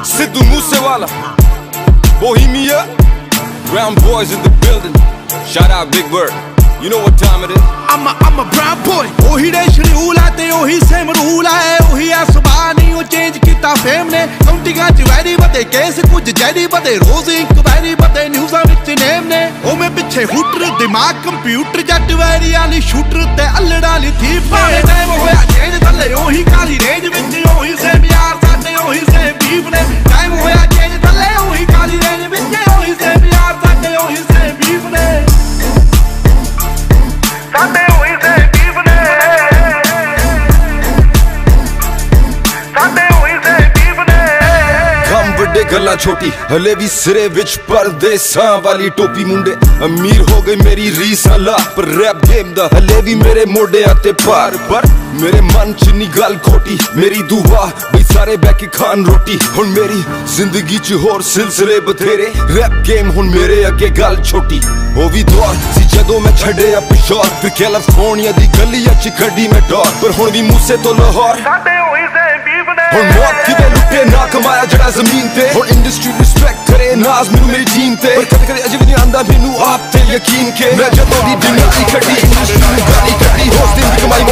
Sidhu Moosewala, Bohemia, Brown boys in the building. Shout out Big Bird. You know what time it is. I'm a brown boy. ओही देश rule है ते ओही same rule है ओही आसमान ही वो चेंज किता फेम ने काउंटिंगां च वैरी बदे केस कुछ जैरी बदे रोज इंक्वायरी बदे न्यूज़ां विच नेम ने ओ मैं पिछे हुटर दिमाग कंप्यूटर जट वैरी वाली शूटर ते अल्लड़ा ली थी पाए टाइम होया चेंज थल्ले ओही काली रेंज विच ओही सेम यार साडे ओही सेम बीफ ने टाइम होया चेंज थल्ले ओही काली रेंज विच ओही सेम यार साडे ओही सेम बीफ ने गल्ला छोटी हले भी सिरे विच परदेसां वाली टोपी मुंडे अमीर हो गई मेरी रीस अल्लाह पर रैप गेम दा हले भी मेरे मोडे आते पार पर मेरे मन च नी गल खोटी मेरी दुआ बई सारे बैके खान रोटी हुण मेरी जिंदगी च होर सिलसिले बथेरे रैप गेम हुण मेरे अगे गल छोटी ओ भी दौर सी जदों मैं छड्डे पिछोर फिर कैलिफोर्निया दी गलियां च कड्डी मैं डोर पर हुण भी मूसे तो लाहौर हुण मौत किवें लुटे ना कमाया जड़ा जमीन ते हुण इंडस्ट्री रिस्पेक्ट करे नाज मैनू मेरी टीम ते पर कदे कदे अजे भी नहीं आंदा मैनू आप ते यकीन के मैं जदों दी दुनिया दी खड्डी इंडस्ट्री नूं गाली कड्डी होस दिन दी कमाई